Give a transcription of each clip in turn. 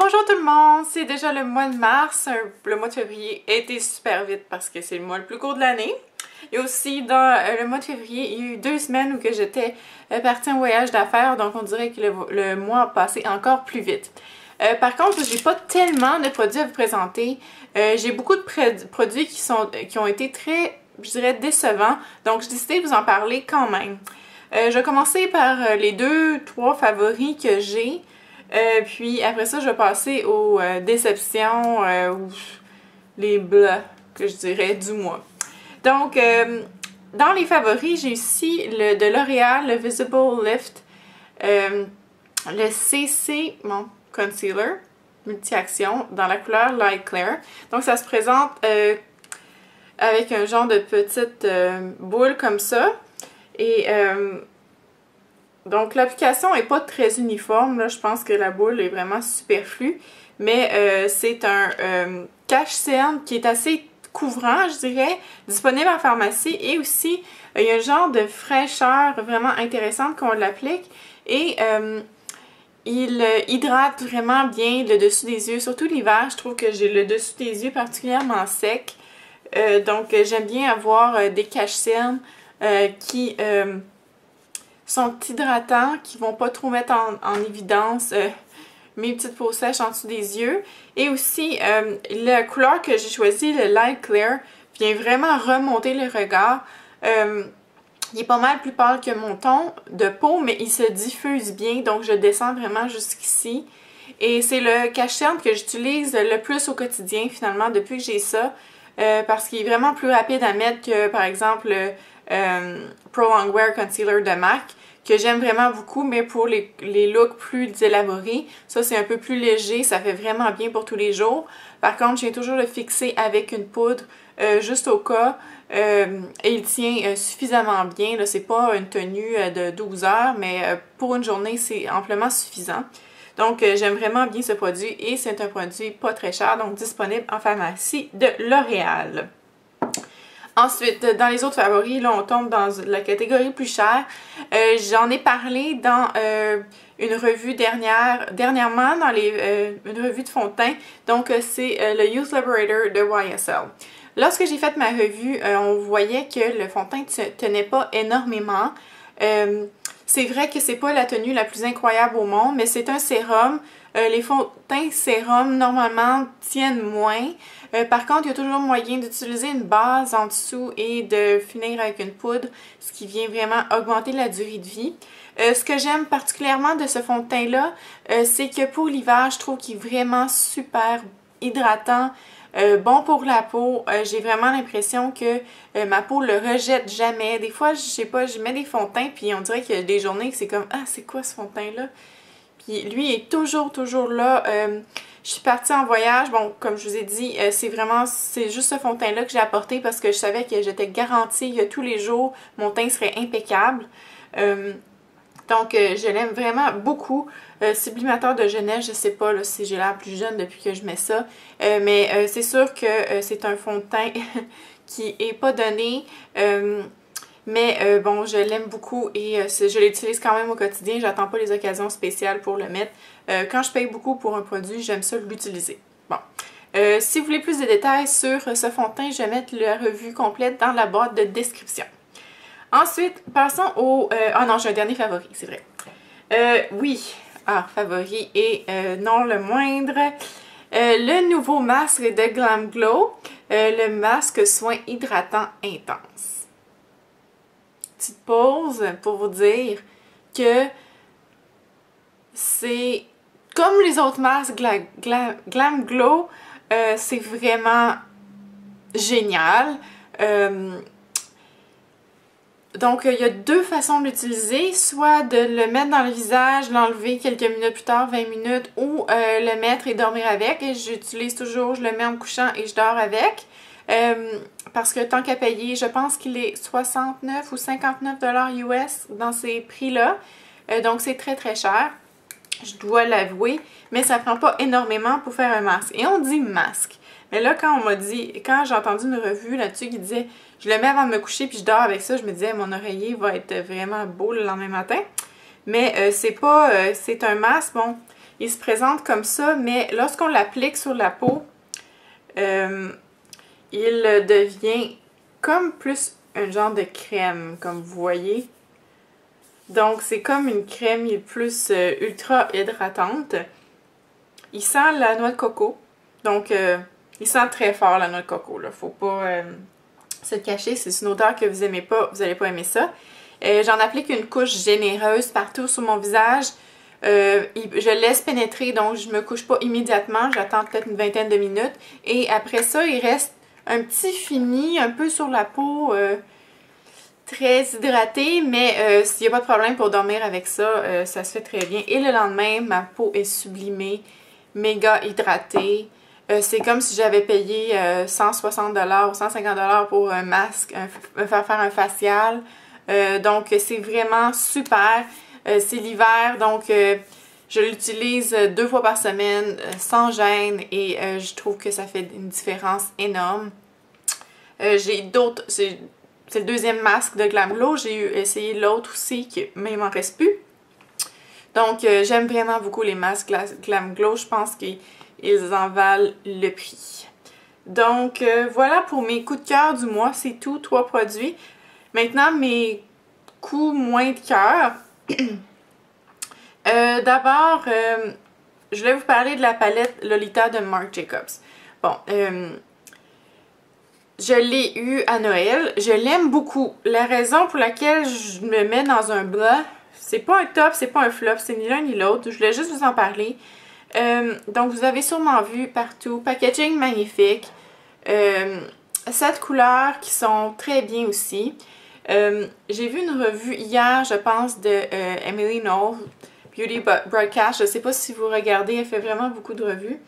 Bonjour tout le monde, c'est déjà le mois de mars, le mois de février a été super vite parce que c'est le mois le plus court de l'année. Et aussi dans le mois de février, il y a eu 2 semaines où que j'étais partie en voyage d'affaires, donc on dirait que le mois a passé encore plus vite. Par contre, j'ai pas tellement de produits à vous présenter. J'ai beaucoup de produits qui ont été très, je dirais, décevants, donc j'ai décidé de vous en parler quand même. Je vais commencer par les 2-3 favoris que j'ai. Puis après ça, je vais passer aux déceptions ou les bleus, que je dirais, du mois. Donc, dans les favoris, j'ai ici de L'Oréal, le Visible Lift, le CC Concealer multi-action dans la couleur Light Clear. Donc, ça se présente avec un genre de petite boule comme ça. Et donc l'application n'est pas très uniforme, là. Je pense que la boule est vraiment superflue, mais c'est un cache-cerne qui est assez couvrant, je dirais, disponible en pharmacie, et aussi il y a un genre de fraîcheur vraiment intéressante qu'on l'applique, et il hydrate vraiment bien le dessus des yeux, surtout l'hiver. Je trouve que j'ai le dessus des yeux particulièrement sec, donc j'aime bien avoir des cache-cernes qui sont hydratants, qui vont pas trop mettre en évidence mes petites peaux sèches en dessous des yeux. Et aussi, la couleur que j'ai choisie, le Light Clear, vient vraiment remonter le regard. Il est pas mal plus pâle que mon ton de peau, mais il se diffuse bien, donc je descends vraiment jusqu'ici. Et c'est le cache-cerne que j'utilise le plus au quotidien, finalement, depuis que j'ai ça, parce qu'il est vraiment plus rapide à mettre que, par exemple, le Pro Longwear Concealer de MAC, que j'aime vraiment beaucoup, mais pour les looks plus élaborés, ça c'est un peu plus léger, ça fait vraiment bien pour tous les jours. Par contre, je viens toujours le fixer avec une poudre juste au cas, et il tient suffisamment bien. Là, c'est pas une tenue de 12 heures, mais pour une journée, c'est amplement suffisant. Donc, j'aime vraiment bien ce produit, et c'est un produit pas très cher, donc disponible en pharmacie de L'Oréal. Ensuite, dans les autres favoris, là, on tombe dans la catégorie plus chère. J'en ai parlé dans une revue dernièrement, dans une revue de fond de teint. Donc, c'est le Youth Liberator de YSL. Lorsque j'ai fait ma revue, on voyait que le fond de teint ne tenait pas énormément. C'est vrai que c'est pas la tenue la plus incroyable au monde, mais c'est un sérum. Les fonds de teint sérum, normalement, tiennent moins. Par contre, il y a toujours moyen d'utiliser une base en dessous et de finir avec une poudre, ce qui vient vraiment augmenter la durée de vie. Ce que j'aime particulièrement de ce fond de teint-là, c'est que pour l'hiver, je trouve qu'il est vraiment super hydratant. Bon pour la peau, j'ai vraiment l'impression que ma peau le rejette jamais. Des fois, je sais pas, je mets des fonds de teint puis on dirait qu'il y a des journées que c'est comme « Ah, c'est quoi ce fond de teint-là? » Puis lui est toujours là. Je suis partie en voyage, bon, comme je vous ai dit, c'est juste ce fond de teint-là que j'ai apporté parce que je savais que j'étais garantie que tous les jours, mon teint serait impeccable. Donc, je l'aime vraiment beaucoup. Sublimateur de jeunesse, je sais pas là, si j'ai l'air plus jeune depuis que je mets ça. Mais c'est sûr que c'est un fond de teint qui est pas donné. Mais bon, je l'aime beaucoup et je l'utilise quand même au quotidien. J'attends pas les occasions spéciales pour le mettre. Quand je paye beaucoup pour un produit, j'aime ça l'utiliser. Bon. Si vous voulez plus de détails sur ce fond de teint, je vais mettre la revue complète dans la boîte de description. Ensuite, passons au... Ah non, j'ai un dernier favori, c'est vrai. Oui, favori et non le moindre. Le nouveau masque de Glam Glow, le masque soin hydratant intense. Petite pause pour vous dire que c'est comme les autres masques Glam Glow, c'est vraiment génial. Donc, il y a 2 façons de l'utiliser, soit de le mettre dans le visage, l'enlever quelques minutes plus tard, 20 minutes, ou le mettre et dormir avec. Et j'utilise toujours, je le mets en me couchant et je dors avec. Parce que tant qu'à payer, je pense qu'il est 69 ou 59 $ US dans ces prix-là. Donc, c'est très cher. Je dois l'avouer, mais ça prend pas énormément pour faire un masque. Et on dit masque. Mais là, quand j'ai entendu une revue là-dessus qui disait je le mets avant de me coucher puis je dors avec ça, je me disais mon oreiller va être vraiment beau le lendemain matin. Mais c'est un masque, bon, il se présente comme ça, mais lorsqu'on l'applique sur la peau, il devient comme plus un genre de crème, comme vous voyez. Donc, c'est comme une crème plus ultra hydratante. Il sent la noix de coco. Donc, il sent très fort la noix de coco. Là. Faut pas se le cacher. C'est une odeur que vous aimez pas, vous n'allez pas aimer ça. J'en applique une couche généreuse partout sur mon visage. Je laisse pénétrer, donc je me couche pas immédiatement. J'attends peut-être une vingtaine de minutes. Et après ça, il reste un petit fini un peu sur la peau. Très hydraté, mais s'il n'y a pas de problème pour dormir avec ça, ça se fait très bien. Et le lendemain, ma peau est sublimée, méga hydratée. C'est comme si j'avais payé 160 $ ou 150 $ pour un masque, me faire un facial. Donc c'est vraiment super. C'est l'hiver, donc je l'utilise 2 fois par semaine sans gêne et je trouve que ça fait une différence énorme. J'ai d'autres... C'est le deuxième masque de Glam Glow. J'ai essayé l'autre aussi, mais il m'en reste plus. Donc, j'aime vraiment beaucoup les masques Glam Glow. Je pense qu'ils en valent le prix. Donc, voilà pour mes coups de cœur du mois. C'est tout, 3 produits. Maintenant, mes coups moins de cœur. D'abord, je voulais vous parler de la palette Lolita de Marc Jacobs. Bon, je l'ai eu à Noël. Je l'aime beaucoup. La raison pour laquelle je me mets dans un bas, c'est pas un top, c'est pas un flop, c'est ni l'un ni l'autre. Je voulais juste vous en parler. Donc, vous avez sûrement vu partout. Packaging magnifique. 7 couleurs qui sont très bien aussi. J'ai vu une revue hier, je pense, de Emily Knoll, Beauty Broadcast. Je sais pas si vous regardez, elle fait vraiment beaucoup de revues.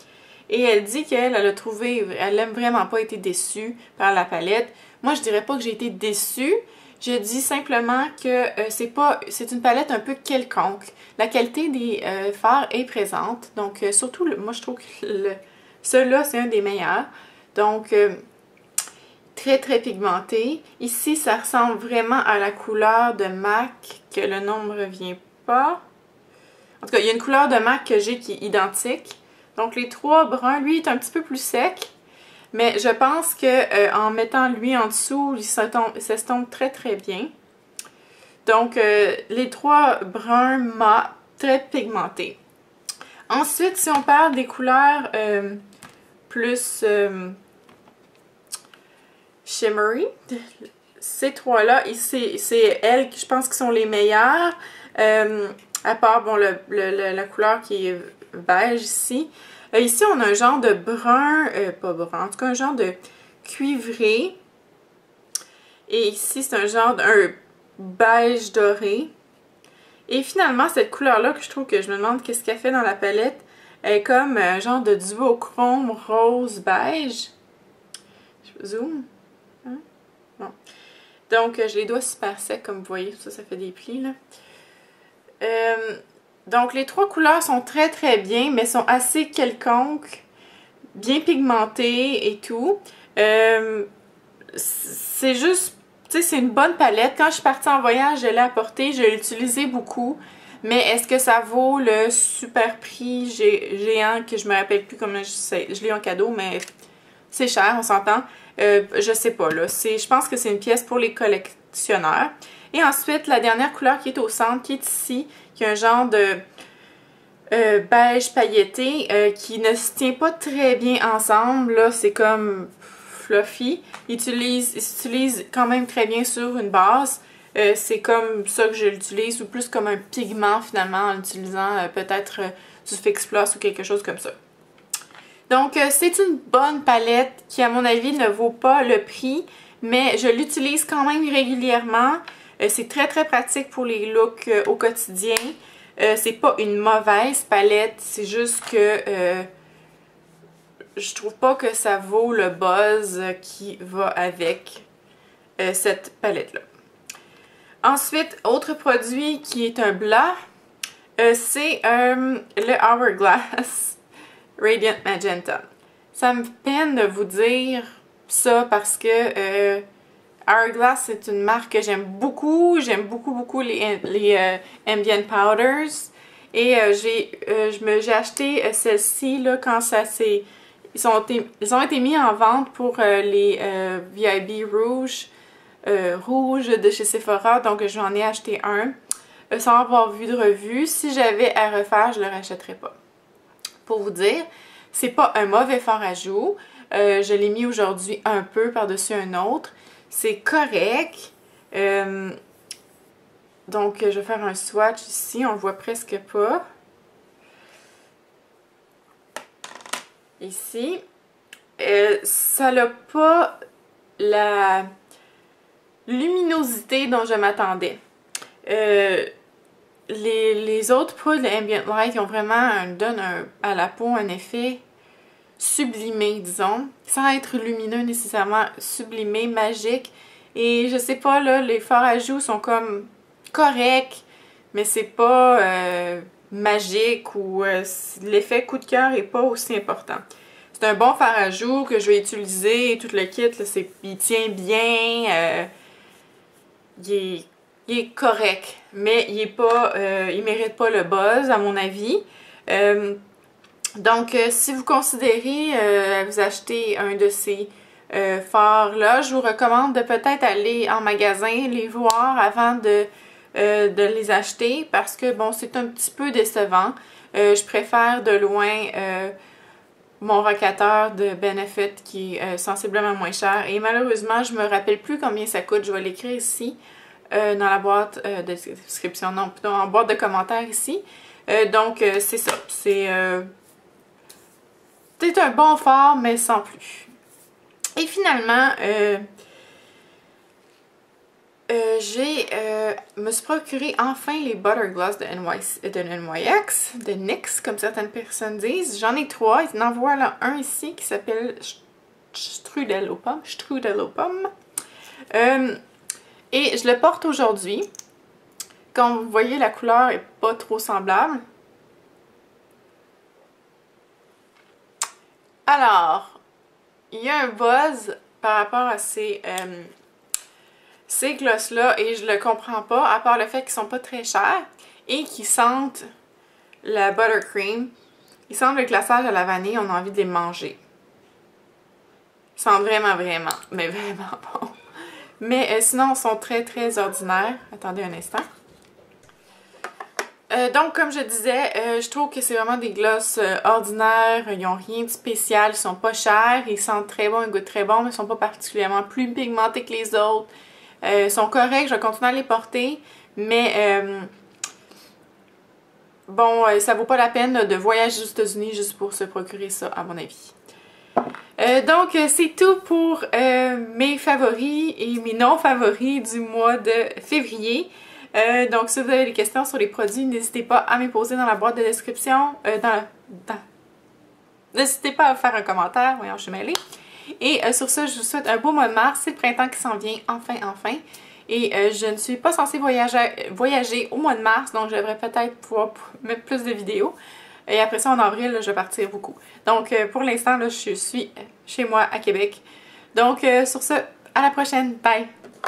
Et elle dit qu'elle a trouvé, elle n'a vraiment pas été déçue par la palette. Moi, je dirais pas que j'ai été déçue. Je dis simplement que c'est une palette un peu quelconque. La qualité des fards est présente. Donc, surtout, moi, je trouve que celui-là, c'est un des meilleurs. Donc, très, très pigmenté. Ici, ça ressemble vraiment à la couleur de MAC, que le nom ne me revient pas. En tout cas, il y a une couleur de MAC que j'ai qui est identique. Donc, les 3 bruns, lui, est un petit peu plus sec. Mais je pense que en mettant lui en dessous, il s'estompe très, très bien. Donc, les 3 bruns mat, très pigmentés. Ensuite, si on parle des couleurs plus shimmery, ces 3-là, c'est elles, je pense, qui sont les meilleures. À part, bon, la couleur qui est beige ici. Ici, on a un genre de brun, pas brun, en tout cas un genre de cuivré. Et ici, c'est un genre d'un beige doré. Et finalement, cette couleur-là, que je trouve que je me demande qu'est-ce qu'elle fait dans la palette, elle est comme un genre de duochrome rose beige. Je zoome. Hein? Bon. Donc, j'ai les doigts super secs, comme vous voyez. Ça fait des plis, là. Donc, les 3 couleurs sont très très bien, mais sont assez quelconques, bien pigmentées et tout. C'est juste, tu sais, c'est une bonne palette. Quand je suis partie en voyage, je l'ai apportée, je l'ai utilisée beaucoup. Mais est-ce que ça vaut le super prix géant que je me rappelle plus comment je l'ai en cadeau, mais c'est cher, on s'entend. Je sais pas, là. Je pense que c'est une pièce pour les collectionneurs. Et ensuite, la dernière couleur qui est au centre, qui est ici, qui est un genre de beige pailleté qui ne se tient pas très bien ensemble. Là, c'est comme fluffy. Il s'utilise quand même très bien sur une base. C'est comme ça que je l'utilise, ou plus comme un pigment finalement, en utilisant peut-être du Fix Plus ou quelque chose comme ça. Donc, c'est une bonne palette qui, à mon avis, ne vaut pas le prix, mais je l'utilise quand même régulièrement. C'est très très pratique pour les looks au quotidien. C'est pas une mauvaise palette, c'est juste que je trouve pas que ça vaut le buzz qui va avec cette palette-là. Ensuite, autre produit qui est un blanc, c'est le Hourglass Radiant Magenta. Ça me peine de vous dire ça parce que Hourglass, c'est une marque que j'aime beaucoup. J'aime beaucoup les Ambient Powders. Et j'ai acheté celle-ci là quand ça s'est... Ils ont été mis en vente pour les VIB rouges de chez Sephora, donc j'en ai acheté un sans avoir vu de revue. Si j'avais à refaire, je le rachèterais pas. Pour vous dire, c'est pas un mauvais fard à joues. Je l'ai mis aujourd'hui un peu par-dessus un autre. C'est correct. Donc, je vais faire un swatch ici. On le voit presque pas. Ici. Ça n'a pas la luminosité dont je m'attendais. Les autres poudres Ambient Light, ils ont vraiment donnent à la peau un effet sublimé, disons, sans être lumineux nécessairement, sublimé, magique. Et je sais pas, là, les fards à joues sont comme corrects, mais c'est pas magique ou l'effet coup de cœur est pas aussi important. C'est un bon fard à joues que je vais utiliser, tout le kit, là, il tient bien, il est correct, mais il est pas, il mérite pas le buzz à mon avis. Donc, si vous considérez vous acheter un de ces fards-là, je vous recommande de peut-être aller en magasin, les voir avant de les acheter parce que, bon, c'est un petit peu décevant. Je préfère de loin mon rocateur de Benefit qui est sensiblement moins cher. Et malheureusement, je me rappelle plus combien ça coûte. Je vais l'écrire ici dans la boîte de description, non, plutôt en boîte de commentaires ici. Donc, c'est ça. C'est peut-être un bon fard, mais sans plus. Et finalement, me suis procuré enfin les Butter Gloss de NYX, de NYX, comme certaines personnes disent. J'en ai 3. Il en voilà un ici qui s'appelle Strudel aux pommes. Et je le porte aujourd'hui. Comme vous voyez, la couleur est pas trop semblable. Alors, il y a un buzz par rapport à ces gloss-là et je le comprends pas, à part le fait qu'ils sont pas très chers et qu'ils sentent la buttercream. Ils sentent le glaçage à la vanille, on a envie de les manger. Ils sentent vraiment, mais vraiment bon. Mais sinon, ils sont très, très ordinaires. Attendez un instant. Donc, comme je disais, je trouve que c'est vraiment des gloss ordinaires. Ils n'ont rien de spécial. Ils sont pas chers. Ils sentent très bon, ils goûtent très bon, mais ils sont pas particulièrement plus pigmentés que les autres. Ils sont corrects. Je vais continuer à les porter. Mais, bon, ça vaut pas la peine là, de voyager aux États-Unis juste pour se procurer ça, à mon avis. Donc, c'est tout pour mes favoris et mes non-favoris du mois de février. Donc, si vous avez des questions sur les produits, n'hésitez pas à me poser dans la boîte de description. N'hésitez pas à faire un commentaire. Voyons, je suis mêlée. Et sur ça, je vous souhaite un beau mois de mars. C'est le printemps qui s'en vient, enfin. Et je ne suis pas censée voyager au mois de mars, donc je devrais peut-être pouvoir mettre plus de vidéos. Et après ça, en avril, là, je vais partir beaucoup. Donc, pour l'instant, je suis chez moi à Québec. Donc, sur ce, à la prochaine. Bye!